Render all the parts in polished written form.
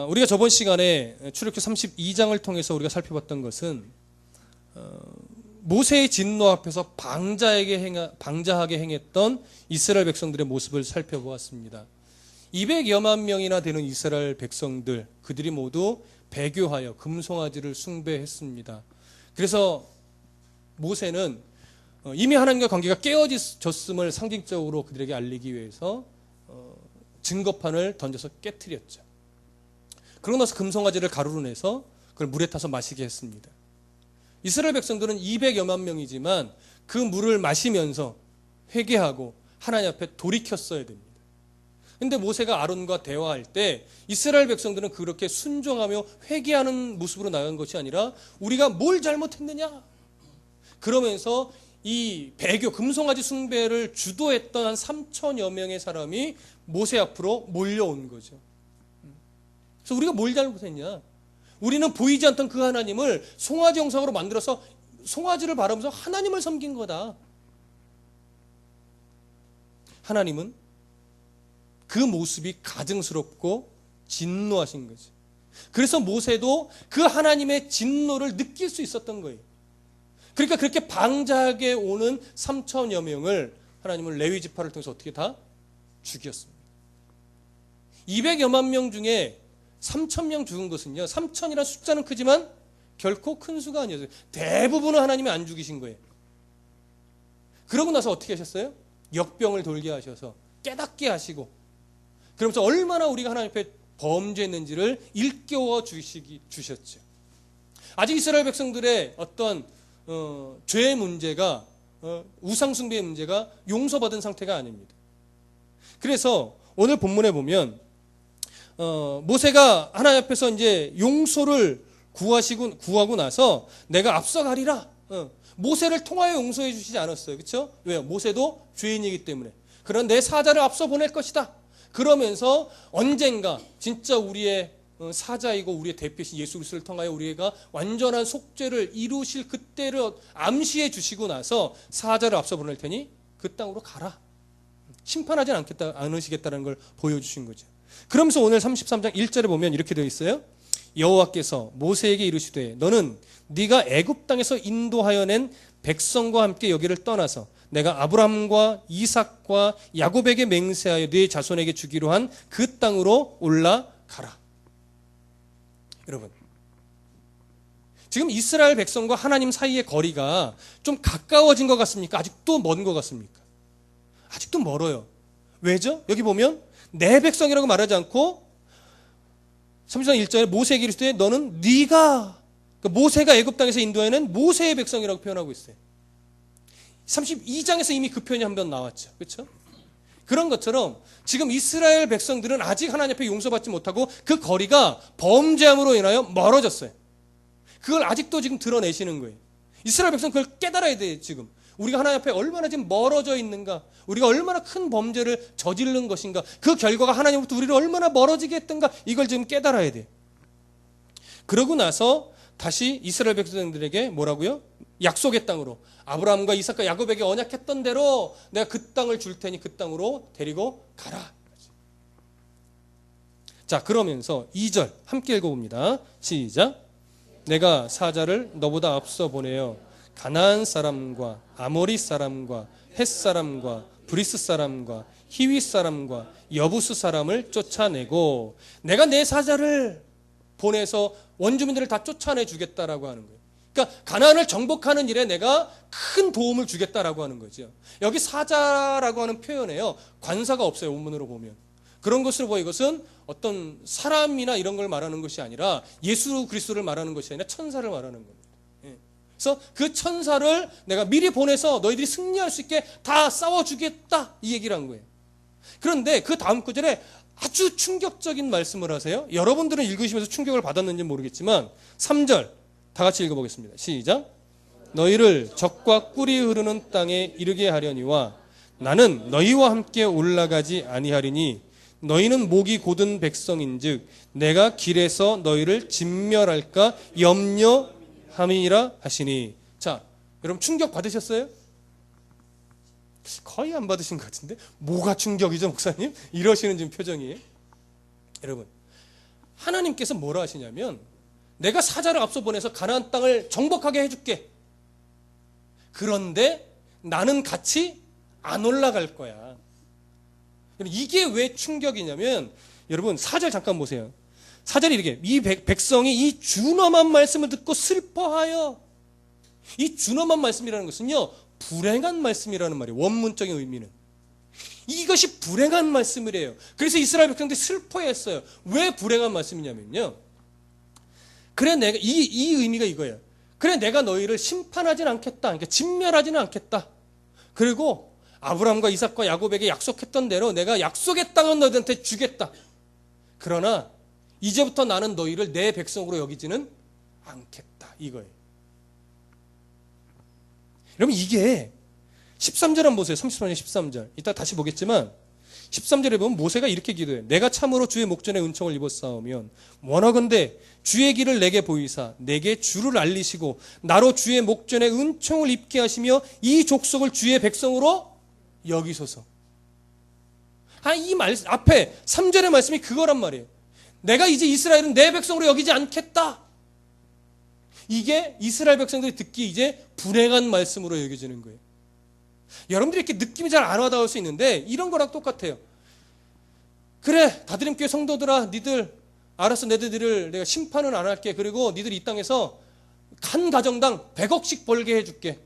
우리가 저번 시간에 출애굽기 32장을 통해서 우리가 살펴봤던 것은 모세의 진노 앞에서 방자하게 행했던 이스라엘 백성들의 모습을 살펴보았습니다. 200여만 명이나 되는 이스라엘 백성들, 그들이 모두 배교하여 금송아지를 숭배했습니다. 그래서 모세는 이미 하나님과 관계가 깨어졌음을 상징적으로 그들에게 알리기 위해서 증거판을 던져서 깨트렸죠. 그러고 나서 금송아지를 가루로 내서 그걸 물에 타서 마시게 했습니다. 이스라엘 백성들은 200여만 명이지만 그 물을 마시면서 회개하고 하나님 앞에 돌이켰어야 됩니다. 근데 모세가 아론과 대화할 때 이스라엘 백성들은 그렇게 순종하며 회개하는 모습으로 나간 것이 아니라 우리가 뭘 잘못했느냐? 그러면서 이 배교, 금송아지 숭배를 주도했던 한 3천여 명의 사람이 모세 앞으로 몰려온 거죠. 그래서 우리가 뭘 잘못했냐? 우리는 보이지 않던 그 하나님을 송아지 형상으로 만들어서 송아지를 바라보면서 하나님을 섬긴 거다. 하나님은 그 모습이 가증스럽고 진노하신 거지. 그래서 모세도 그 하나님의 진노를 느낄 수 있었던 거예요. 그러니까 그렇게 방자하게 오는 3천여 명을 하나님은 레위 지파를 통해서 어떻게 다 죽였습니다. 200여만 명 중에 3,000명 죽은 것은요, 3,000이라는 숫자는 크지만 결코 큰 수가 아니었어요. 대부분은 하나님이 안 죽이신 거예요. 그러고 나서 어떻게 하셨어요? 역병을 돌게 하셔서 깨닫게 하시고, 그러면서 얼마나 우리가 하나님 앞에 범죄했는지를 일깨워 주셨죠. 아직 이스라엘 백성들의 어떤 죄의 문제가, 우상숭배의 문제가 용서받은 상태가 아닙니다. 그래서 오늘 본문에 보면 모세가 하나님 앞에서 이제 용서를 구하고 나서 내가 앞서가리라. 모세를 통하여 용서해 주시지 않았어요. 그렇죠? 왜요? 모세도 죄인이기 때문에. 그런 내 사자를 앞서 보낼 것이다. 그러면서 언젠가 진짜 우리의 사자이고 우리의 대표이신 예수 그리스도를 통하여 우리가 완전한 속죄를 이루실 그때를 암시해 주시고 나서 사자를 앞서 보낼 테니 그 땅으로 가라. 심판하지 않으시겠다는 걸 보여주신 거죠. 그러면서 오늘 33장 1절에 보면 이렇게 되어 있어요. 여호와께서 모세에게 이르시되 너는 네가 애굽 땅에서 인도하여 낸 백성과 함께 여기를 떠나서 내가 아브라함과 이삭과 야곱에게 맹세하여 네 자손에게 주기로 한 그 땅으로 올라가라. 여러분, 지금 이스라엘 백성과 하나님 사이의 거리가 좀 가까워진 것 같습니까? 아직도 먼 것 같습니까? 아직도 멀어요. 왜죠? 여기 보면 내 백성이라고 말하지 않고 33장 1절에 모세에게 이르시되 너는 네가, 그러니까 모세가 애굽 땅에서 인도하는 모세의 백성이라고 표현하고 있어요. 32장에서 이미 그 표현이 한 번 나왔죠. 그렇죠? 그런 것처럼 지금 이스라엘 백성들은 아직 하나님 앞에 용서받지 못하고 그 거리가 범죄함으로 인하여 멀어졌어요. 그걸 아직도 지금 드러내시는 거예요. 이스라엘 백성은 그걸 깨달아야 돼요. 지금 우리가 하나님 앞에 얼마나 지금 멀어져 있는가, 우리가 얼마나 큰 범죄를 저지른 것인가, 그 결과가 하나님부터 우리를 얼마나 멀어지게 했던가, 이걸 지금 깨달아야 돼요. 그러고 나서 다시 이스라엘 백성들에게 뭐라고요? 약속의 땅으로, 아브라함과 이삭과 야곱에게 언약했던 대로 내가 그 땅을 줄 테니 그 땅으로 데리고 가라. 자, 그러면서 2절 함께 읽어봅니다. 시작. 내가 사자를 너보다 앞서 보내어 가나안 사람과 아모리 사람과 헷 사람과 브리스 사람과 히위 사람과 여부스 사람을 쫓아내고 내가 내 사자를 보내서 원주민들을 다 쫓아내 주겠다라고 하는 거예요. 그러니까 가나안을 정복하는 일에 내가 큰 도움을 주겠다라고 하는 거죠. 여기 사자라고 하는 표현에요, 관사가 없어요. 원문으로 보면. 그런 것으로 보여 이것은 어떤 사람이나 이런 걸 말하는 것이 아니라 예수 그리스도를 말하는 것이 아니라 천사를 말하는 겁니다. 그래서 그 천사를 내가 미리 보내서 너희들이 승리할 수 있게 다 싸워주겠다, 이 얘기를 한 거예요. 그런데 그 다음 구절에 아주 충격적인 말씀을 하세요. 여러분들은 읽으시면서 충격을 받았는지 모르겠지만 3절 다 같이 읽어보겠습니다. 시작. 너희를 적과 꿀이 흐르는 땅에 이르게 하려니와 나는 너희와 함께 올라가지 아니하리니 너희는 목이 곧은 백성인즉 내가 길에서 너희를 진멸할까 염려함이라 하시니. 자, 여러분 충격 받으셨어요? 거의 안 받으신 것 같은데 뭐가 충격이죠 목사님? 이러시는 지금 표정이에요. 여러분, 하나님께서 뭐라 하시냐면 내가 사자를 앞서 보내서 가나안 땅을 정복하게 해줄게. 그런데 나는 같이 안 올라갈 거야. 이게 왜 충격이냐면 여러분 4절 잠깐 보세요. 4절이 이렇게 이 백성이 이 준엄한 말씀을 듣고 슬퍼하여. 이 준엄한 말씀이라는 것은요 불행한 말씀이라는 말이에요. 원문적인 의미는 이것이 불행한 말씀이래요. 그래서 이스라엘 백성들이 슬퍼했어요. 왜 불행한 말씀이냐면요, 그래 내가 이 의미가 이거예요. 그래 내가 너희를 심판하진 않겠다. 그러니까 진멸하지는 않겠다. 그리고 아브라함과 이삭과 야곱에게 약속했던 대로 내가 약속의 땅은 너희한테 주겠다. 그러나 이제부터 나는 너희를 내 백성으로 여기지는 않겠다. 이거예요. 여러분 이게 13절 한번 보세요. 33절 13절. 이따 다시 보겠지만 13절에 보면 모세가 이렇게 기도해요. 내가 참으로 주의 목전에 은총을 입었사오면 원하건대 주의 길을 내게 보이사 내게 주를 알리시고 나로 주의 목전에 은총을 입게 하시며 이 족속을 주의 백성으로 여기소서. 이 말 앞에 3절의 말씀이 그거란 말이에요. 내가 이제 이스라엘은 내 백성으로 여기지 않겠다. 이게 이스라엘 백성들이 듣기 이제 불행한 말씀으로 여겨지는 거예요. 여러분들이 이렇게 느낌이 잘 안 와닿을 수 있는데 이런 거랑 똑같아요. 그래 다드림교회 성도들아, 니들 알았어, 너희들을 내가 심판은 안 할게. 그리고 니들 이 땅에서 한 가정당 100억씩 벌게 해줄게.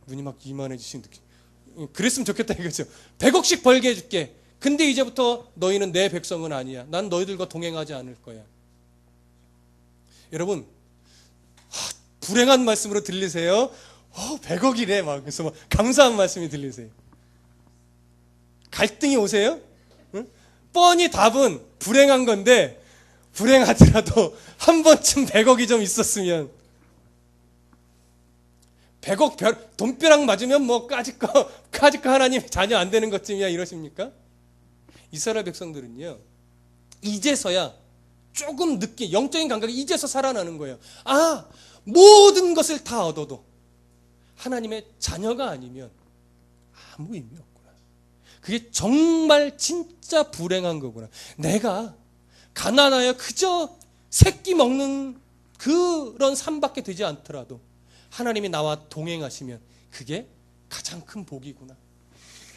눈이 막 이만해지신 느낌. 그랬으면 좋겠다 이거죠. 100억씩 벌게 해줄게. 근데 이제부터 너희는 내 백성은 아니야. 난 너희들과 동행하지 않을 거야. 여러분 불행한 말씀으로 들리세요? 100억이래 막 그래서 막 감사한 말씀이 들리세요? 갈등이 오세요? 응? 뻔히 답은 불행한 건데 불행하더라도 한 번쯤 100억이 좀 있었으면 100억 돈벼락 맞으면 뭐 까짓거 하나님 자녀 안 되는 것쯤이야 이러십니까? 이스라엘 백성들은요 이제서야 조금 늦게 영적인 감각이 이제서 살아나는 거예요. 모든 것을 다 얻어도 하나님의 자녀가 아니면 아무 의미 없구나. 그게 정말 진짜 불행한 거구나. 내가 가난하여 그저 새끼 먹는 그런 삶밖에 되지 않더라도 하나님이 나와 동행하시면 그게 가장 큰 복이구나.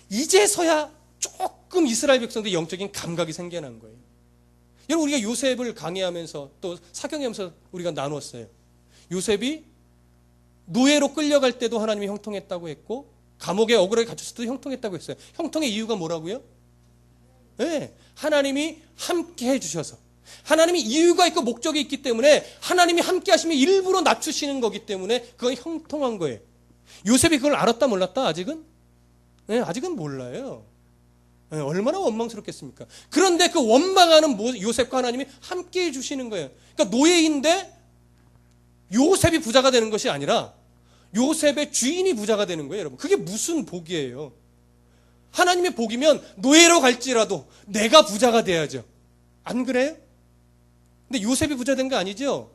이제서야 조금 이스라엘 백성들의 영적인 감각이 생겨난 거예요. 여러분 우리가 요셉을 강의하면서 또 사경하면서 우리가 나눴어요. 요셉이 노예로 끌려갈 때도 하나님이 형통했다고 했고 감옥에 억울하게 갇혔을 때도 형통했다고 했어요. 형통의 이유가 뭐라고요? 네, 하나님이 함께 해주셔서 하나님이 이유가 있고 목적이 있기 때문에 하나님이 함께 하시면 일부러 낮추시는 거기 때문에 그건 형통한 거예요. 요셉이 그걸 알았다 몰랐다 아직은? 네, 아직은 몰라요. 네, 얼마나 원망스럽겠습니까? 그런데 그 원망하는 요셉과 하나님이 함께 해주시는 거예요. 그러니까 노예인데 요셉이 부자가 되는 것이 아니라 요셉의 주인이 부자가 되는 거예요. 여러분 그게 무슨 복이에요? 하나님의 복이면 노예로 갈지라도 내가 부자가 돼야죠. 안 그래요? 근데 요셉이 부자 된 거 아니죠?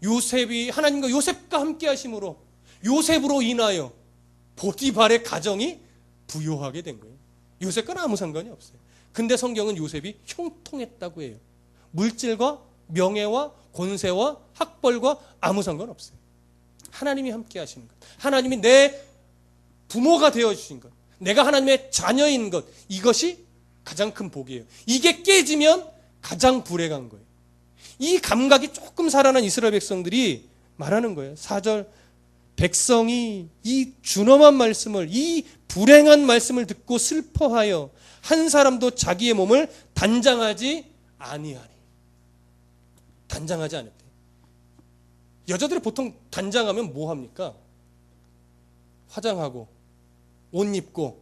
요셉이 하나님과 요셉과 함께 하심으로 요셉으로 인하여 보디발의 가정이 부요하게 된 거예요. 요셉과는 아무 상관이 없어요. 근데 성경은 요셉이 형통했다고 해요. 물질과 명예와 권세와 학벌과 아무 상관없어요. 하나님이 함께 하시는 것, 하나님이 내 부모가 되어주신 것, 내가 하나님의 자녀인 것, 이것이 가장 큰 복이에요. 이게 깨지면 가장 불행한 거예요. 이 감각이 조금 살아난 이스라엘 백성들이 말하는 거예요. 4절 백성이 이 준엄한 말씀을, 이 불행한 말씀을 듣고 슬퍼하여 한 사람도 자기의 몸을 단장하지 아니하니. 단장하지 않았대. 여자들이 보통 단장하면 뭐 합니까? 화장하고 옷 입고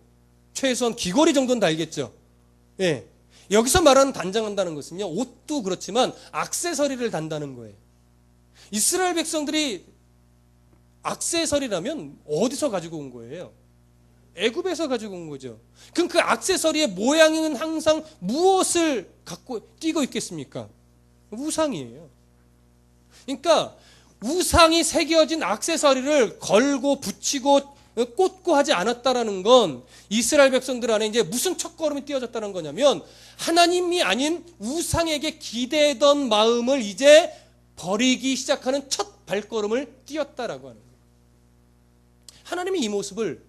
최소한 귀걸이 정도는 달겠죠. 예. 여기서 말하는 단장한다는 것은요, 옷도 그렇지만 액세서리를 단다는 거예요. 이스라엘 백성들이 액세서리라면 어디서 가지고 온 거예요? 애굽에서 가지고 온 거죠. 그럼 그 액세서리의 모양은 항상 무엇을 갖고 띄고 있겠습니까? 우상이에요. 그러니까 우상이 새겨진 액세서리를 걸고 붙이고 꽂고 하지 않았다라는 건 이스라엘 백성들 안에 이제 무슨 첫걸음이 띄어졌다는 거냐면 하나님이 아닌 우상에게 기대던 마음을 이제 버리기 시작하는 첫 발걸음을 띄었다라고 하는 거예요. 하나님이 이 모습을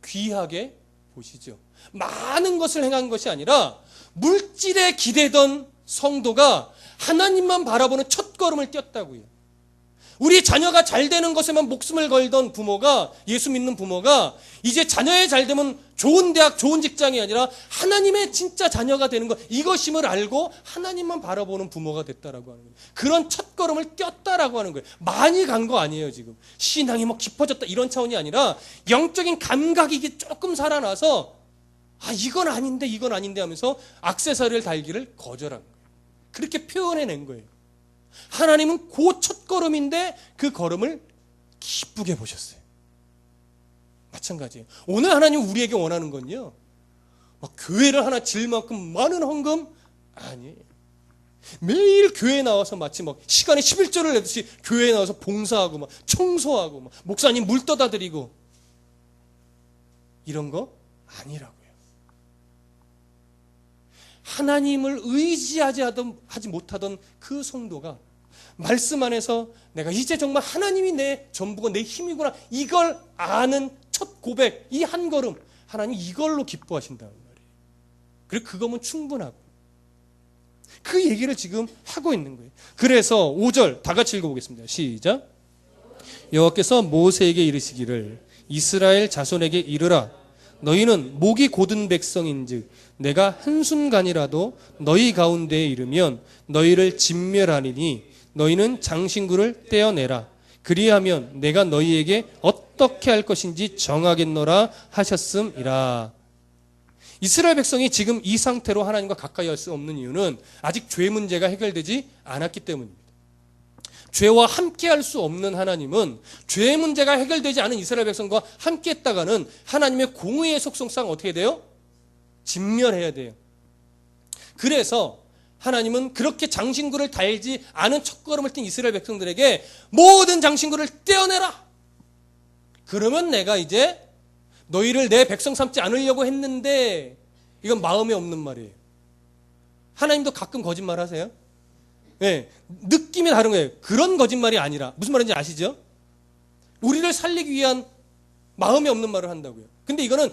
귀하게 보시죠. 많은 것을 행한 것이 아니라 물질에 기대던 성도가 하나님만 바라보는 첫걸음을 띄었다고요. 우리 자녀가 잘 되는 것에만 목숨을 걸던 부모가, 예수 믿는 부모가 이제 자녀의 잘 되면 좋은 대학, 좋은 직장이 아니라 하나님의 진짜 자녀가 되는 것, 이것임을 알고 하나님만 바라보는 부모가 됐다라고 하는 거예요. 그런 첫걸음을 띄었다라고 하는 거예요. 많이 간 거 아니에요. 지금 신앙이 뭐 깊어졌다 이런 차원이 아니라 영적인 감각이 조금 살아나서 이건 아닌데 이건 아닌데 하면서 액세서리를 달기를 거절한 거예요. 그렇게 표현해낸 거예요. 하나님은 그 첫걸음인데 그 걸음을 기쁘게 보셨어요. 마찬가지예요. 오늘 하나님 우리에게 원하는 건요, 막 교회를 하나 질 만큼 많은 헌금 아니에요. 매일 교회에 나와서 마치 막 시간에 11조를 내듯이 교회에 나와서 봉사하고 막 청소하고 막 목사님 물 떠다 드리고 이런 거 아니라고요. 하나님을 의지하지 못하던 그 성도가 말씀 안에서 내가 이제 정말 하나님이 내 전부고 내 힘이구나, 이걸 아는 첫 고백, 이 한 걸음, 하나님 이걸로 기뻐하신다는 말이에요. 그리고 그거면 충분하고, 그 얘기를 지금 하고 있는 거예요. 그래서 5절 다 같이 읽어보겠습니다. 시작. 여호와께서 모세에게 이르시기를 이스라엘 자손에게 이르라. 너희는 목이 곧은 백성인즉 내가 한순간이라도 너희 가운데에 이르면 너희를 진멸하리니 너희는 장신구를 떼어내라. 그리하면 내가 너희에게 어떻게 할 것인지 정하겠노라 하셨음이라. 이스라엘 백성이 지금 이 상태로 하나님과 가까이 할 수 없는 이유는 아직 죄 문제가 해결되지 않았기 때문입니다. 죄와 함께 할 수 없는 하나님은 죄 문제가 해결되지 않은 이스라엘 백성과 함께 했다가는 하나님의 공의의 속성상 어떻게 돼요? 진멸해야 돼요. 그래서 하나님은 그렇게 장신구를 달지 않은 첫걸음을 띈 이스라엘 백성들에게 모든 장신구를 떼어내라. 그러면 내가 이제 너희를 내 백성 삼지 않으려고 했는데, 이건 마음에 없는 말이에요. 하나님도 가끔 거짓말 하세요? 네, 느낌이 다른 거예요. 그런 거짓말이 아니라 무슨 말인지 아시죠? 우리를 살리기 위한 마음에 없는 말을 한다고요. 근데 이거는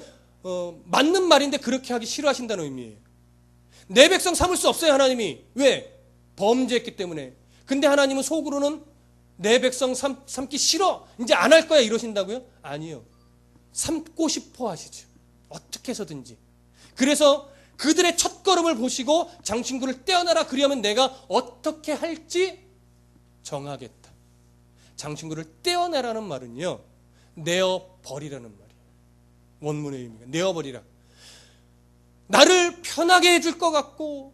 맞는 말인데 그렇게 하기 싫어하신다는 의미예요. 내 백성 삼을 수 없어요, 하나님이. 왜? 범죄했기 때문에. 근데 하나님은 속으로는 내 백성 삼기 싫어, 이제 안 할 거야 이러신다고요? 아니요. 삼고 싶어 하시죠. 어떻게 해서든지. 그래서 그들의 첫걸음을 보시고 장신구를 떼어내라. 그리하면 내가 어떻게 할지 정하겠다. 장신구를 떼어내라는 말은요, 내어버리라는 말이에요. 원문의 의미가 내어버리라. 나를 편하게 해줄 것 같고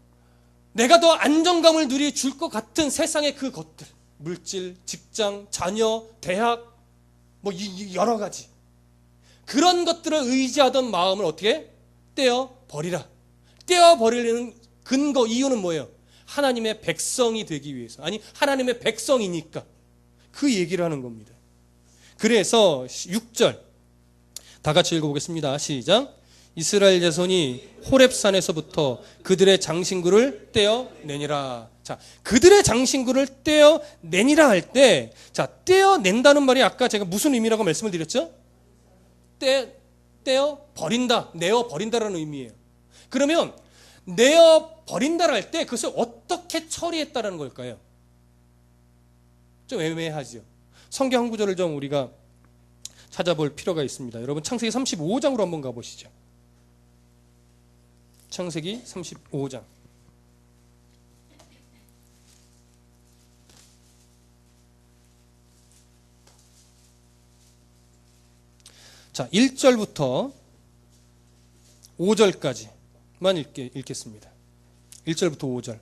내가 더 안정감을 누리 줄 것 같은 세상의 그 것들, 물질, 직장, 자녀, 대학, 뭐 여러 가지 그런 것들을 의지하던 마음을 어떻게 떼어버리라. 떼어버리려는 근거, 이유는 뭐예요? 하나님의 백성이 되기 위해서. 아니, 하나님의 백성이니까 그 얘기를 하는 겁니다. 그래서 6절 다 같이 읽어보겠습니다. 시작. 이스라엘 자손이 호렙산에서부터 그들의 장신구를 떼어내니라. 자, 그들의 장신구를 떼어내니라 할 때, 자, 떼어낸다는 말이 아까 제가 무슨 의미라고 말씀을 드렸죠? 떼어버린다, 내어버린다라는 의미예요. 그러면 내어버린다를 할 때 그것을 어떻게 처리했다라는 걸까요? 좀 애매하죠. 성경 한 구절을 좀 우리가 찾아볼 필요가 있습니다. 여러분 창세기 35장으로 한번 가보시죠. 창세기 35장. 자, 1절부터 5절까지만 읽겠습니다. 1절부터 5절.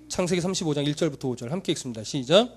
창세기 35장 1절부터 5절 함께 읽습니다. 시작.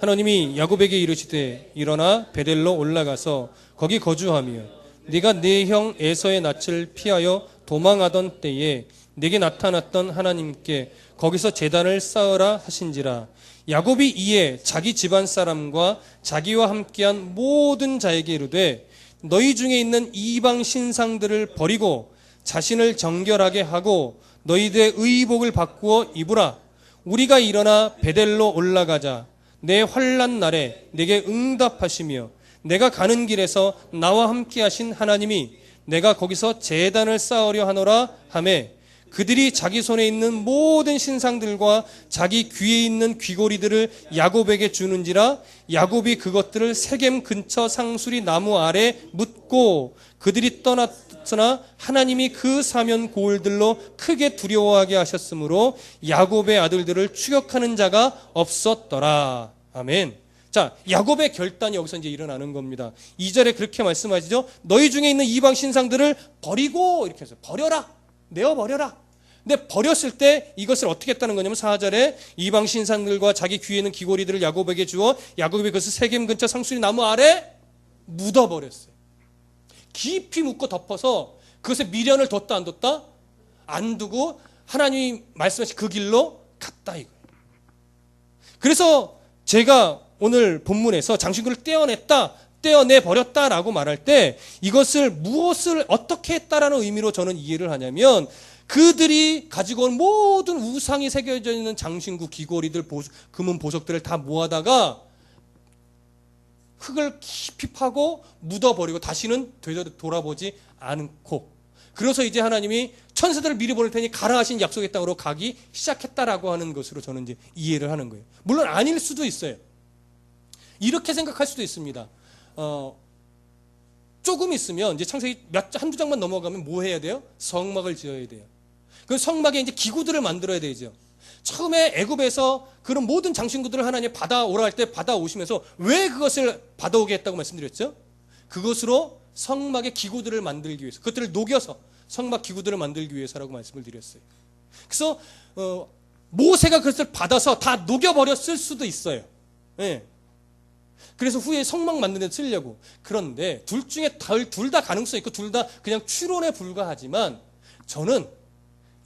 하나님이 야곱에게 이르시되 일어나 베델로 올라가서 거기 거주하며 네가 네 형 에서의 낯을 피하여 도망하던 때에 네게 나타났던 하나님께 거기서 제단을 쌓으라 하신지라. 야곱이 이에 자기 집안 사람과 자기와 함께한 모든 자에게 이르되 너희 중에 있는 이방 신상들을 버리고 자신을 정결하게 하고 너희들의 의복을 바꾸어 입으라. 우리가 일어나 베델로 올라가자. 내 환난 날에 내게 응답하시며 내가 가는 길에서 나와 함께 하신 하나님이 내가 거기서 제단을 쌓으려 하노라 하매 그들이 자기 손에 있는 모든 신상들과 자기 귀에 있는 귀고리들을 야곱에게 주는지라. 야곱이 그것들을 세겜 근처 상수리 나무 아래 묻고 그들이 떠났으나 하나님이 그 사면 고을들로 크게 두려워하게 하셨으므로 야곱의 아들들을 추격하는 자가 없었더라. 아멘. 자, 야곱의 결단이 여기서 이제 일어나는 겁니다. 2절에 그렇게 말씀하시죠. 너희 중에 있는 이방 신상들을 버리고, 이렇게 해서 버려라. 내어버려라. 근데 버렸을 때 이것을 어떻게 했다는 거냐면 4절에 이방 신상들과 자기 귀에 있는 귀고리들을 야곱에게 주어 야곱이 그것을 세겜 근처 상수리 나무 아래 묻어버렸어요. 깊이 묻고 덮어서 그것에 미련을 뒀다 안 뒀다? 안 두고 하나님이 말씀하신 그 길로 갔다 이거예요. 그래서 제가 오늘 본문에서 장신구를 떼어내버렸다라고 말할 때 이것을 무엇을 어떻게 했다라는 의미로 저는 이해를 하냐면 그들이 가지고 온 모든 우상이 새겨져 있는 장신구, 귀고리들, 금은 보석들을 다 모아다가 흙을 깊이 파고 묻어버리고 다시는 돌아보지 않고 그래서 이제 하나님이 천사들을 미리 보낼 테니 가라 하신 약속의 땅으로 가기 시작했다라고 하는 것으로 저는 이제 이해를 하는 거예요. 물론 아닐 수도 있어요. 이렇게 생각할 수도 있습니다. 조금 있으면 이제 창세기 한두 장만 넘어가면 뭐 해야 돼요? 성막을 지어야 돼요. 그 성막에 이제 기구들을 만들어야 되죠. 처음에 애굽에서 그런 모든 장신구들을 하나님 받아오라 할 때 받아오시면서 왜 그것을 받아오게 했다고 말씀드렸죠? 그것으로 성막의 기구들을 만들기 위해서, 그것들을 녹여서 성막 기구들을 만들기 위해서라고 말씀을 드렸어요. 그래서 모세가 그것을 받아서 다 녹여버렸을 수도 있어요. 네. 그래서 후에 성막 만드는 데 쓰려고. 그런데 둘 중에 둘 다 가능성이 있고 둘 다 그냥 추론에 불과하지만 저는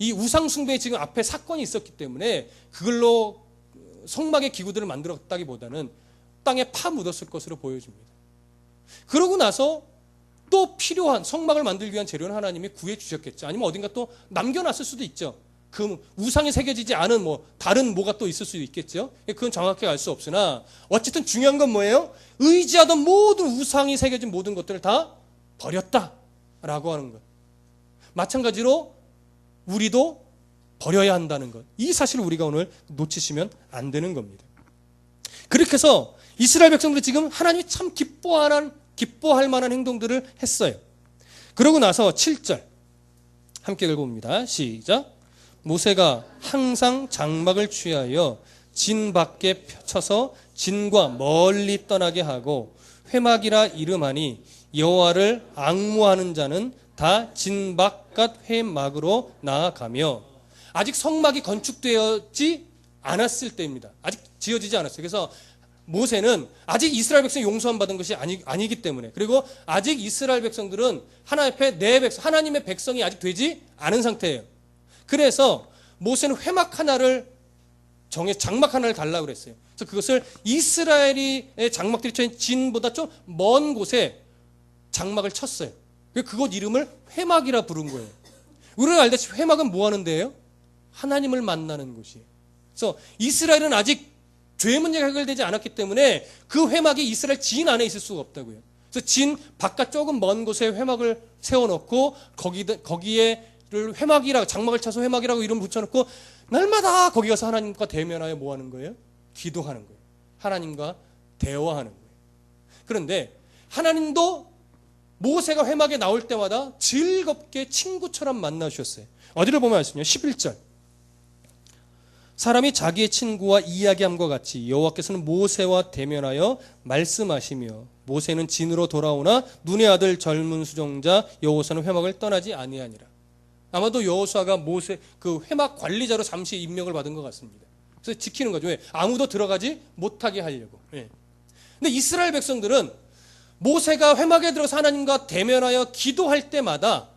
이 우상숭배에 지금 앞에 사건이 있었기 때문에 그걸로 성막의 기구들을 만들었다기보다는 땅에 파묻었을 것으로 보여집니다. 그러고 나서 또 필요한 성막을 만들기 위한 재료는 하나님이 구해 주셨겠죠. 아니면 어딘가 또 남겨놨을 수도 있죠. 그 우상이 새겨지지 않은 다른 뭐가 또 있을 수도 있겠죠. 그건 정확히 알 수 없으나 어쨌든 중요한 건 뭐예요? 의지하던 모든 우상이 새겨진 모든 것들을 다 버렸다라고 하는 것. 마찬가지로 우리도 버려야 한다는 것. 이 사실을 우리가 오늘 놓치시면 안 되는 겁니다. 그렇게 해서 이스라엘 백성들이 지금 하나님이 참 기뻐할 만한 행동들을 했어요. 그러고 나서 7절 함께 읽어봅니다. 시작. 모세가 항상 장막을 취하여 진 밖에 펴쳐서 진과 멀리 떠나게 하고 회막이라 이름하니 여호와를 앙무하는 자는 다 진 바깥 회막으로 나아가며 아직 성막이 건축되지 않았을 때입니다. 아직 지어지지 않았어요. 그래서 모세는 아직 이스라엘 백성이 용서함 받은 것이 아니기 때문에 그리고 아직 이스라엘 백성들은 하나님 앞에 하나님의 백성이 아직 되지 않은 상태예요. 그래서 모세는 회막 하나를 장막 하나를 달라고 그랬어요. 그래서 그것을 이스라엘의 장막들이 쳐진 진보다 좀 먼 곳에 장막을 쳤어요. 그곳 이름을 회막이라 부른 거예요. 우리가 알다시피 회막은 뭐 하는 데예요? 하나님을 만나는 곳이에요. 그래서 이스라엘은 아직 죄의 문제가 해결되지 않았기 때문에 그 회막이 이스라엘 진 안에 있을 수가 없다고요. 그래서 진 바깥 조금 먼 곳에 회막을 세워놓고 거기에 회막이라고 장막을 쳐서 회막이라고 이름 붙여놓고 날마다 거기 가서 하나님과 대면하여 뭐 하는 거예요? 기도하는 거예요. 하나님과 대화하는 거예요. 그런데 하나님도 모세가 회막에 나올 때마다 즐겁게 친구처럼 만나주셨어요. 어디를 보면 아시죠? 11절. 사람이 자기의 친구와 이야기함과 같이 여호와께서는 모세와 대면하여 말씀하시며 모세는 진으로 돌아오나 눈의 아들 젊은 수종자 여호수아는 회막을 떠나지 아니하니라. 아마도 여호수아가 모세 그 회막 관리자로 잠시 임명을 받은 것 같습니다. 그래서 지키는 거죠. 왜? 아무도 들어가지 못하게 하려고. 예. 근데 이스라엘 백성들은 모세가 회막에 들어서 하나님과 대면하여 기도할 때마다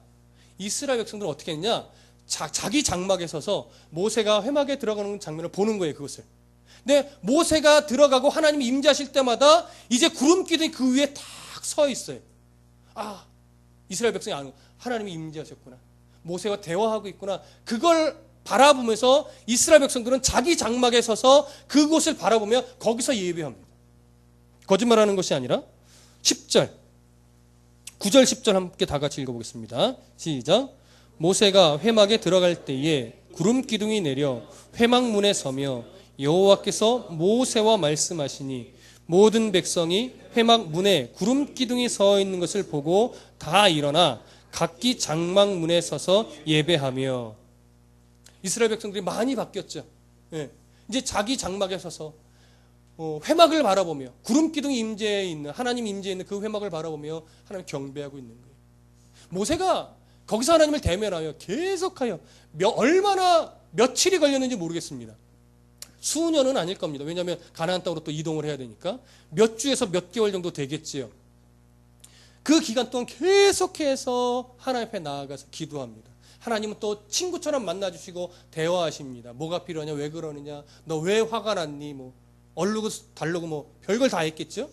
이스라엘 백성들은 어떻게 했냐? 자기 장막에 서서 모세가 회막에 들어가는 장면을 보는 거예요. 그것을. 근데 모세가 들어가고 하나님이 임재하실 때마다 이제 구름 기둥이 그 위에 탁 서 있어요. 아, 이스라엘 백성이 아는 하나님이 임재하셨구나. 모세와 대화하고 있구나. 그걸 바라보면서 이스라엘 백성들은 자기 장막에 서서 그곳을 바라보며 거기서 예배합니다. 거짓말하는 것이 아니라 10절, 9절 10절 함께 다 같이 읽어보겠습니다. 시작. 모세가 회막에 들어갈 때에 구름 기둥이 내려 회막 문에 서며 여호와께서 모세와 말씀하시니 모든 백성이 회막 문에 구름 기둥이 서 있는 것을 보고 다 일어나 각기 장막 문에 서서 예배하며. 이스라엘 백성들이 많이 바뀌었죠. 예. 이제 자기 장막에 서서 회막을 바라보며 구름 기둥이 임재해 있는 하나님 임재해 있는 그 회막을 바라보며 하나님 경배하고 있는 거예요. 모세가 거기서 하나님을 대면하여 계속하여 얼마나 며칠이 걸렸는지 모르겠습니다. 수년은 아닐 겁니다. 왜냐하면 가나안 땅으로 또 이동을 해야 되니까 몇 주에서 몇 개월 정도 되겠지요. 그 기간 동안 계속해서 하나님 앞에 나아가서 기도합니다. 하나님은 또 친구처럼 만나주시고 대화하십니다. 뭐가 필요하냐, 왜 그러느냐, 너 왜 화가 났니, 뭐 얼르고 달르고 뭐 별걸 다 했겠죠.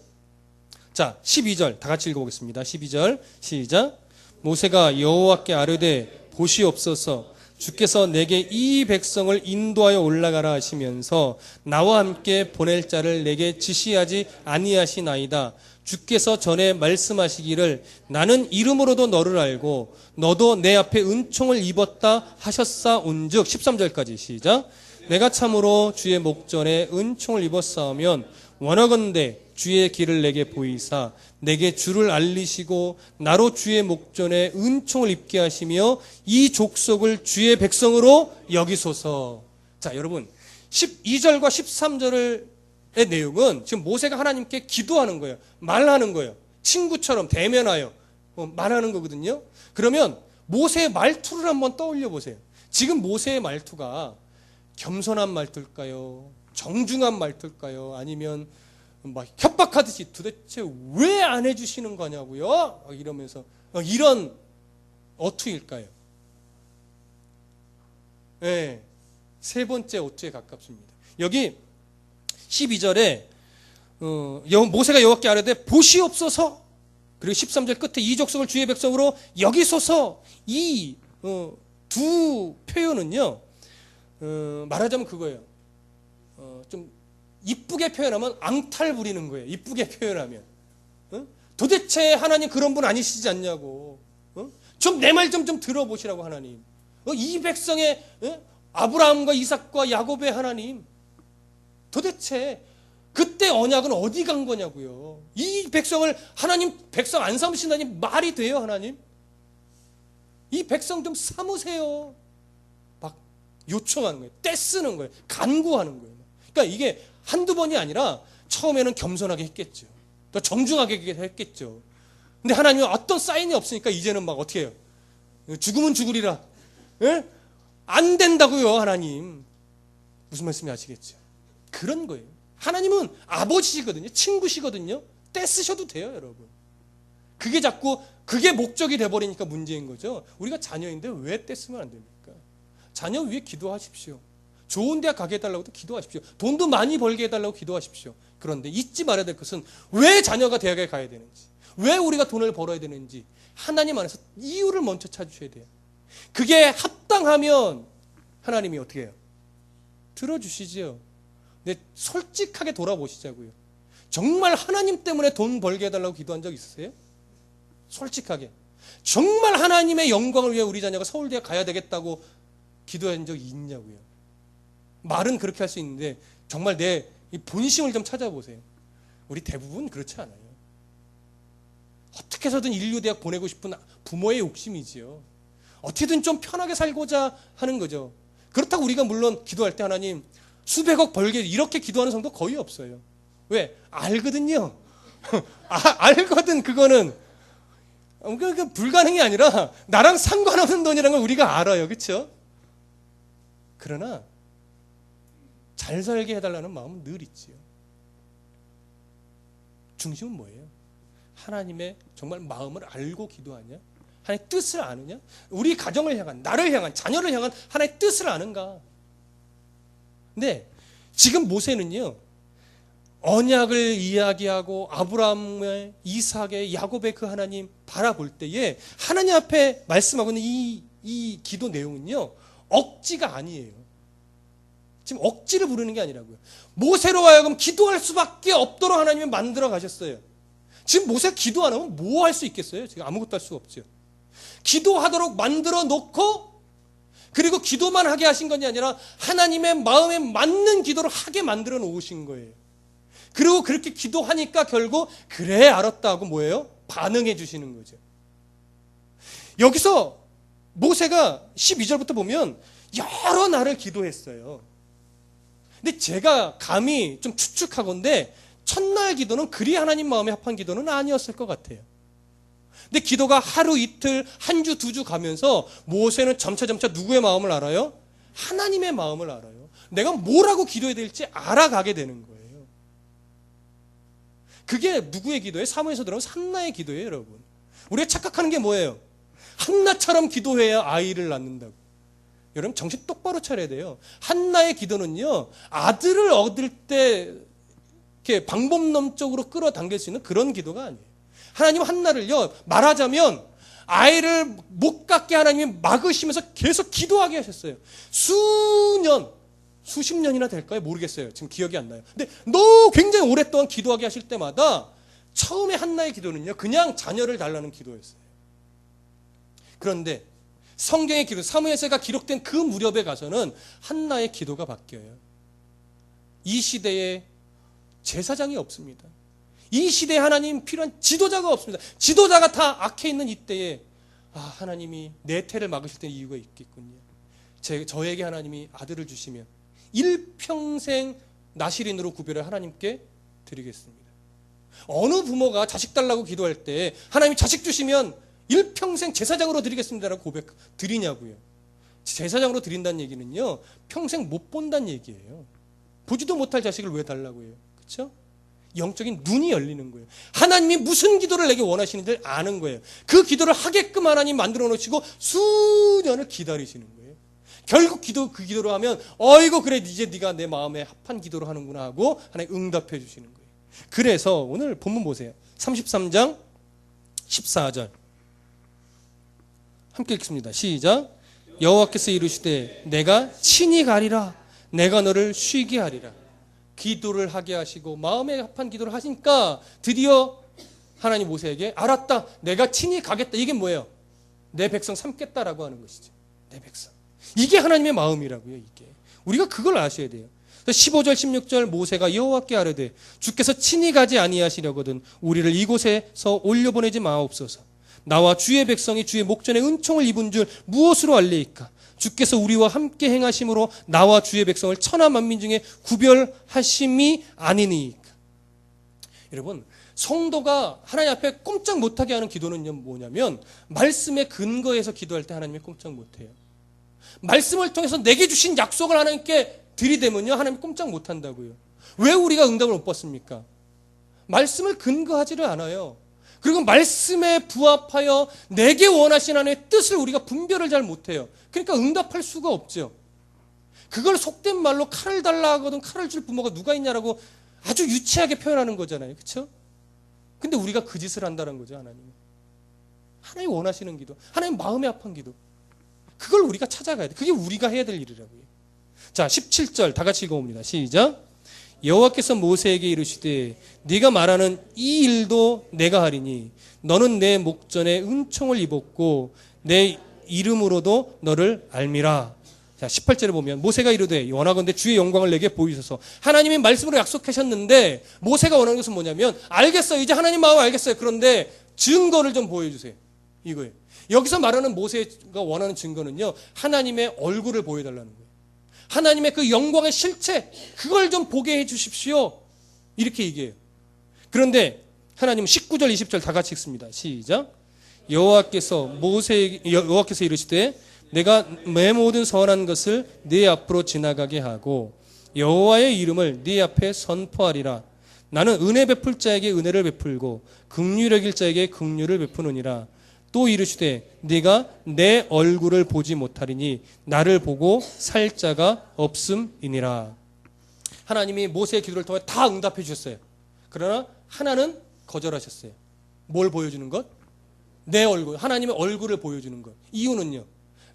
자, 12절 다 같이 읽어보겠습니다. 12절 시작. 모세가 여호와께 아뢰되 보시옵소서, 주께서 내게 이 백성을 인도하여 올라가라 하시면서 나와 함께 보낼 자를 내게 지시하지 아니하시나이다. 주께서 전에 말씀하시기를 나는 이름으로도 너를 알고 너도 내 앞에 은총을 입었다 하셨사온즉. 13절까지 시작. 내가 참으로 주의 목전에 은총을 입었사오면 원하건대 주의 길을 내게 보이사 내게 주를 알리시고 나로 주의 목전에 은총을 입게 하시며 이 족속을 주의 백성으로 여기소서. 자, 여러분 12절과 13절의 내용은 지금 모세가 하나님께 기도하는 거예요. 말하는 거예요. 친구처럼 대면하여 말하는 거거든요. 그러면 모세의 말투를 한번 떠올려 보세요. 지금 모세의 말투가 겸손한 말투일까요? 정중한 말투일까요? 아니면 막 협박하듯이 도대체 왜 안 해주시는 거냐고요? 이러면서 이런 어투일까요? 네, 세 번째 어투에 가깝습니다. 여기 12절에 모세가 여호와께 아뢰되 보시옵소서, 그리고 13절 끝에 이 족속을 주의 백성으로 여기소서. 이 두 표현은요, 말하자면 그거예요. 좀 이쁘게 표현하면 앙탈 부리는 거예요. 이쁘게 표현하면 도대체 하나님 그런 분 아니시지 않냐고, 좀 내 말 좀 들어보시라고 하나님. 이 백성의 아브라함과 이삭과 야곱의 하나님, 도대체 그때 언약은 어디 간 거냐고요. 이 백성을 하나님 백성 안 삼으신다니 말이 돼요? 하나님 이 백성 좀 삼으세요. 막 요청하는 거예요. 떼쓰는 거예요. 간구하는 거예요. 그러니까 이게 한두 번이 아니라 처음에는 겸손하게 했겠죠. 또 정중하게 했겠죠. 근데 하나님은 어떤 사인이 없으니까 이제는 막 어떻게 해요? 죽으면 죽으리라. 예? 안 된다고요. 하나님 무슨 말씀인지 아시겠죠? 그런 거예요. 하나님은 아버지시거든요. 친구시거든요. 떼쓰셔도 돼요, 여러분. 그게 자꾸 그게 목적이 돼버리니까 문제인 거죠. 우리가 자녀인데 왜 떼쓰면 안 됩니까? 자녀 위해 기도하십시오. 좋은 대학 가게 해달라고 기도하십시오. 돈도 많이 벌게 해달라고 기도하십시오. 그런데 잊지 말아야 될 것은 왜 자녀가 대학에 가야 되는지, 왜 우리가 돈을 벌어야 되는지 하나님 안에서 이유를 먼저 찾으셔야 돼요. 그게 합당하면 하나님이 어떻게 해요? 들어주시죠. 근데 솔직하게 돌아보시자고요. 정말 하나님 때문에 돈 벌게 해달라고 기도한 적 있으세요? 솔직하게. 정말 하나님의 영광을 위해 우리 자녀가 서울대에 가야 되겠다고 기도한 적이 있냐고요. 말은 그렇게 할 수 있는데 정말 내 본심을 좀 찾아보세요. 우리 대부분 그렇지 않아요. 어떻게 해서든 인류대학 보내고 싶은 부모의 욕심이지요. 어떻게든 좀 편하게 살고자 하는 거죠. 그렇다고 우리가 물론 기도할 때 하나님 수백억 벌게 이렇게 기도하는 성도 거의 없어요. 왜? 알거든요. 알거든. 그거는 불가능이 아니라 나랑 상관없는 돈이라는 걸 우리가 알아요. 그렇죠? 그러나 잘 살게 해달라는 마음은 늘 있지요. 중심은 뭐예요? 하나님의 정말 마음을 알고 기도하냐? 하나님의 뜻을 아느냐? 우리 가정을 향한, 나를 향한, 자녀를 향한 하나님의 뜻을 아는가? 근데 지금 모세는요, 언약을 이야기하고 아브라함의, 이삭의, 야곱의 그 하나님 바라볼 때에 하나님 앞에 말씀하고 있는 이 기도 내용은요, 억지가 아니에요. 지금 억지를 부르는 게 아니라고요. 모세로 하여금 기도할 수밖에 없도록 하나님이 만들어 가셨어요. 지금 모세가 기도 안 하면 뭐 할 수 있겠어요? 지금 아무것도 할 수가 없죠. 기도하도록 만들어 놓고, 그리고 기도만 하게 하신 것이 아니라 하나님의 마음에 맞는 기도를 하게 만들어 놓으신 거예요. 그리고 그렇게 기도하니까 결국 그래 알았다 하고 뭐예요? 반응해 주시는 거죠. 여기서 모세가 12절부터 보면 여러 날을 기도했어요. 근데 제가 감히 좀 추측하건대 첫날 기도는 그리 하나님 마음에 합한 기도는 아니었을 것 같아요. 근데 기도가 하루 이틀 한 주 두 주 가면서 모세는 점차 누구의 마음을 알아요? 하나님의 마음을 알아요. 내가 뭐라고 기도해야 될지 알아가게 되는 거예요. 그게 누구의 기도예요? 사무엘서 들어오면 한나의 기도예요, 여러분. 우리가 착각하는 게 뭐예요? 한나처럼 기도해야 아이를 낳는다고. 여러분 정신 똑바로 차려야 돼요. 한나의 기도는요, 아들을 얻을 때 이렇게 방법론적으로 끌어당길 수 있는 그런 기도가 아니에요. 하나님 한나를요, 말하자면 아이를 못 갖게 하나님이 막으시면서 계속 기도하게 하셨어요. 수십 년이나 될까요? 모르겠어요. 지금 기억이 안 나요. 근데 너무 굉장히 오랫동안 기도하게 하실 때마다 처음에 한나의 기도는요, 그냥 자녀를 달라는 기도였어요. 그런데 성경의 기록, 사무엘서가 기록된 그 무렵에 가서는 한나의 기도가 바뀌어요. 이 시대에 제사장이 없습니다. 이 시대에 하나님 필요한 지도자가 없습니다. 지도자가 다 악해 있는 이때에 하나님이 내 태를 막으실 때 이유가 있겠군요. 저에게 하나님이 아들을 주시면 일평생 나실인으로 구별을 하나님께 드리겠습니다. 어느 부모가 자식 달라고 기도할 때 하나님이 자식 주시면 일평생 제사장으로 드리겠습니다라고 고백 드리냐고요. 제사장으로 드린다는 얘기는요, 평생 못 본다는 얘기예요. 보지도 못할 자식을 왜 달라고 해요? 그렇죠? 영적인 눈이 열리는 거예요. 하나님이 무슨 기도를 내게 원하시는지를 아는 거예요. 그 기도를 하게끔 하나님 만들어 놓으시고 수년을 기다리시는 거예요. 결국 그 기도로 하면 어이구 그래 이제 네가 내 마음에 합한 기도로 하는구나 하고 하나님 응답해 주시는 거예요. 그래서 오늘 본문 보세요. 33장 14절 함께 읽습니다. 시작. 여호와께서 이르시되 내가 친히 가리라. 내가 너를 쉬게 하리라. 기도를 하게 하시고 마음에 합한 기도를 하시니까 드디어 하나님 모세에게 알았다. 내가 친히 가겠다. 이게 뭐예요? 내 백성 삼겠다라고 하는 것이죠. 내 백성. 이게 하나님의 마음이라고요. 이게. 우리가 그걸 아셔야 돼요. 15절 16절 모세가 여호와께 아뢰되 주께서 친히 가지 아니하시려거든 우리를 이곳에서 올려보내지 마옵소서. 나와 주의 백성이 주의 목전에 은총을 입은 줄 무엇으로 알리이까? 주께서 우리와 함께 행하심으로 나와 주의 백성을 천하 만민 중에 구별하심이 아니니까. 여러분, 성도가 하나님 앞에 꼼짝 못하게 하는 기도는 뭐냐면 말씀에 근거해서 기도할 때 하나님이 꼼짝 못해요. 말씀을 통해서 내게 주신 약속을 하나님께 드리되면요, 하나님이 꼼짝 못한다고요. 왜 우리가 응답을 못 받습니까? 말씀을 근거하지를 않아요. 그리고 말씀에 부합하여 내게 원하신 하나님의 뜻을 우리가 분별을 잘 못해요. 그러니까 응답할 수가 없죠. 그걸 속된 말로 칼을 달라 하거든 칼을 줄 부모가 누가 있냐라고 아주 유치하게 표현하는 거잖아요. 그렇죠? 근데 우리가 그 짓을 한다는 거죠. 하나님 원하시는 기도, 하나님 마음에 합한 기도, 그걸 우리가 찾아가야 돼. 그게 우리가 해야 될 일이라고요. 자, 17절 다 같이 읽어봅니다. 시작. 여호와께서 모세에게 이르시되 네가 말하는 이 일도 내가 하리니 너는 내 목전에 은총을 입었고 내 이름으로도 너를 알미라. 자, 18절에 보면 모세가 이르되 원하건대 주의 영광을 내게 보이소서. 하나님이 말씀으로 약속하셨는데 모세가 원하는 것은 뭐냐면 알겠어요. 이제 하나님 마음 알겠어요. 그런데 증거를 좀 보여주세요. 이거예요. 여기서 말하는 모세가 원하는 증거는요, 하나님의 얼굴을 보여달라는 거예요. 하나님의 그 영광의 실체, 그걸 좀 보게 해 주십시오. 이렇게 얘기해요. 그런데 하나님은 19절 20절 다 같이 읽습니다. 시작. 여호와께서 이르시되 내가 내 모든 선한 것을 네 앞으로 지나가게 하고 여호와의 이름을 네 앞에 선포하리라. 나는 은혜 베풀 자에게 은혜를 베풀고 긍휼 여길 자에게 긍휼을 베푸느니라. 또 이르시되 네가 내 얼굴을 보지 못하리니 나를 보고 살 자가 없음이니라. 하나님이 모세의 기도를 통해 다 응답해 주셨어요. 그러나 하나는 거절하셨어요. 뭘 보여주는 것? 내 얼굴, 하나님의 얼굴을 보여주는 것. 이유는요,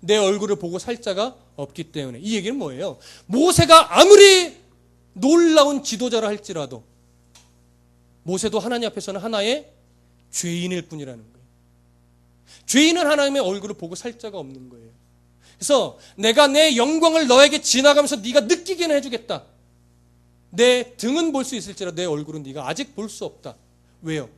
내 얼굴을 보고 살 자가 없기 때문에. 이 얘기는 뭐예요? 모세가 아무리 놀라운 지도자라 할지라도 모세도 하나님 앞에서는 하나의 죄인일 뿐이라는 거예요. 죄인은 하나님의 얼굴을 보고 살 자가 없는 거예요. 그래서 내가 내 영광을 너에게 지나가면서 네가 느끼게는 해주겠다. 내 등은 볼 수 있을지라도 내 얼굴은 네가 아직 볼 수 없다. 왜요?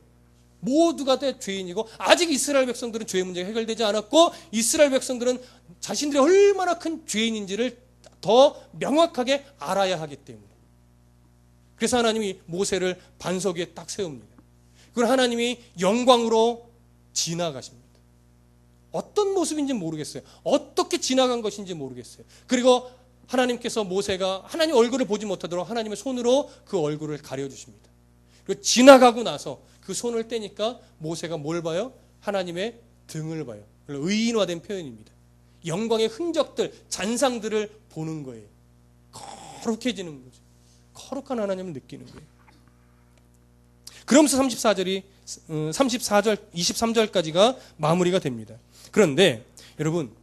모두가 다 죄인이고 아직 이스라엘 백성들은 죄의 문제가 해결되지 않았고 이스라엘 백성들은 자신들이 얼마나 큰 죄인인지를 더 명확하게 알아야 하기 때문에. 그래서 하나님이 모세를 반석 위에 딱 세웁니다. 그리고 하나님이 영광으로 지나가십니다. 어떤 모습인지 모르겠어요. 어떻게 지나간 것인지 모르겠어요. 그리고 하나님께서 모세가 하나님 얼굴을 보지 못하도록 하나님의 손으로 그 얼굴을 가려주십니다. 그리고 지나가고 나서 그 손을 떼니까 모세가 뭘 봐요? 하나님의 등을 봐요. 의인화된 표현입니다. 영광의 흔적들, 잔상들을 보는 거예요. 거룩해지는 거죠. 거룩한 하나님을 느끼는 거예요. 그러면서 34절, 23절까지가 마무리가 됩니다. 그런데 여러분,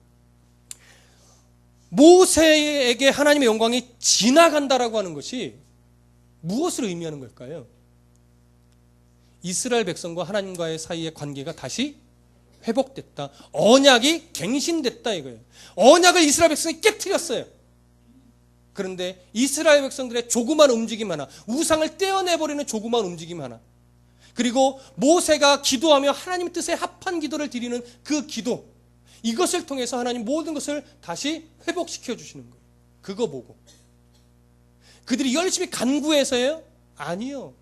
모세에게 하나님의 영광이 지나간다라고 하는 것이 무엇을 의미하는 걸까요? 이스라엘 백성과 하나님과의 사이의 관계가 다시 회복됐다. 언약이 갱신됐다 이거예요. 언약을 이스라엘 백성이 깨트렸어요. 그런데 이스라엘 백성들의 조그만 움직임 하나, 우상을 떼어내버리는 조그만 움직임 하나, 그리고 모세가 기도하며 하나님 뜻에 합한 기도를 드리는 그 기도, 이것을 통해서 하나님 모든 것을 다시 회복시켜 주시는 거예요. 그거 보고 그들이 열심히 간구해서요? 아니요.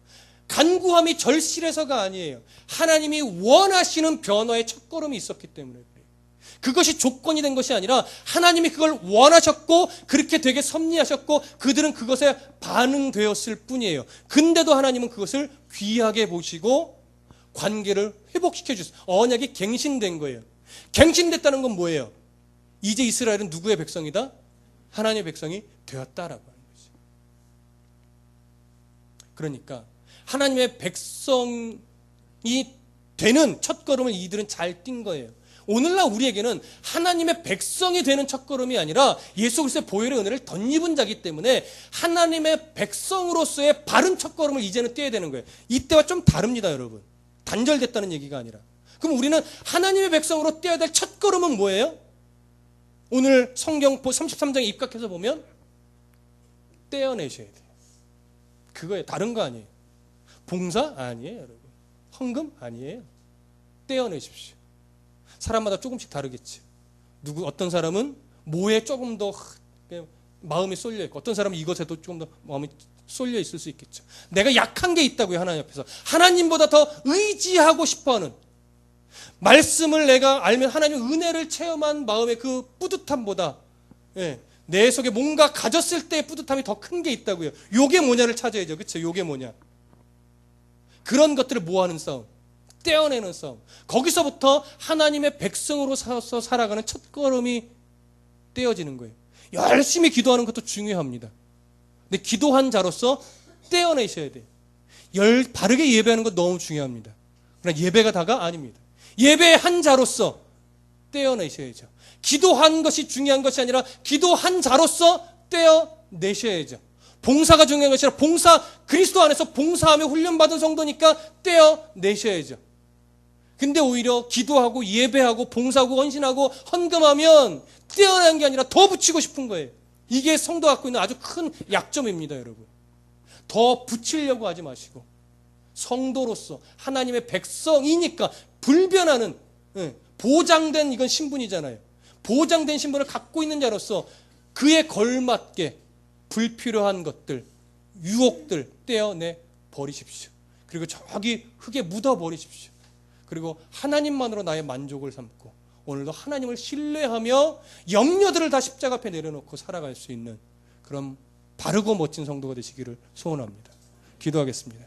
간구함이 절실해서가 아니에요. 하나님이 원하시는 변화의 첫걸음이 있었기 때문에 그래요. 그것이 조건이 된 것이 아니라 하나님이 그걸 원하셨고 그렇게 되게 섭리하셨고 그들은 그것에 반응되었을 뿐이에요. 근데도 하나님은 그것을 귀하게 보시고 관계를 회복시켜 주셨어요. 언약이 갱신된 거예요. 갱신됐다는 건 뭐예요? 이제 이스라엘은 누구의 백성이다? 하나님의 백성이 되었다라고 하는 거죠. 그러니까 하나님의 백성이 되는 첫걸음을 이들은 잘 뛴 거예요. 오늘날 우리에게는 하나님의 백성이 되는 첫걸음이 아니라 예수 그리스도의 보혈의 은혜를 덧입은 자기 때문에 하나님의 백성으로서의 바른 첫걸음을 이제는 떼야 되는 거예요. 이때와 좀 다릅니다, 여러분. 단절됐다는 얘기가 아니라. 그럼 우리는 하나님의 백성으로 떼야 될 첫걸음은 뭐예요? 오늘 성경 33장에 입각해서 보면 떼어내셔야 돼요. 그거예요. 다른 거 아니에요. 봉사 아니에요, 여러분. 헌금 아니에요. 떼어내십시오. 사람마다 조금씩 다르겠지. 어떤 사람은 뭐에 조금 더 마음이 쏠려 있고 어떤 사람은 이것에도 조금 더 마음이 쏠려 있을 수 있겠죠. 내가 약한 게 있다고요, 하나님 앞에서. 하나님보다 더 의지하고 싶어하는, 말씀을 내가 알면 하나님 은혜를 체험한 마음의 그 뿌듯함보다 내 속에 뭔가 가졌을 때의 뿌듯함이 더 큰 게 있다고요. 요게 뭐냐를 찾아야죠. 그렇죠? 요게 뭐냐. 그런 것들을 모아하는 싸움, 떼어내는 싸움. 거기서부터 하나님의 백성으로 서서 살아가는 첫걸음이 떼어지는 거예요. 열심히 기도하는 것도 중요합니다. 근데 기도한 자로서 떼어내셔야 돼요. 바르게 예배하는 것 너무 중요합니다. 그러나 예배가 다가 아닙니다. 예배한 자로서 떼어내셔야죠. 기도한 것이 중요한 것이 아니라 기도한 자로서 떼어내셔야죠. 봉사가 중요한 것이 아니라 그리스도 안에서 봉사하며 훈련받은 성도니까 떼어내셔야죠. 근데 오히려 기도하고 예배하고 봉사하고 헌신하고 헌금하면 떼어내는 게 아니라 더 붙이고 싶은 거예요. 이게 성도가 갖고 있는 아주 큰 약점입니다, 여러분. 더 붙이려고 하지 마시고 성도로서 하나님의 백성이니까 불변하는 보장된 이건 신분이잖아요. 보장된 신분을 갖고 있는 자로서 그에 걸맞게 불필요한 것들, 유혹들 떼어내 버리십시오. 그리고 저기 흙에 묻어 버리십시오. 그리고 하나님만으로 나의 만족을 삼고 오늘도 하나님을 신뢰하며 염려들을 다 십자가 앞에 내려놓고 살아갈 수 있는 그런 바르고 멋진 성도가 되시기를 소원합니다. 기도하겠습니다.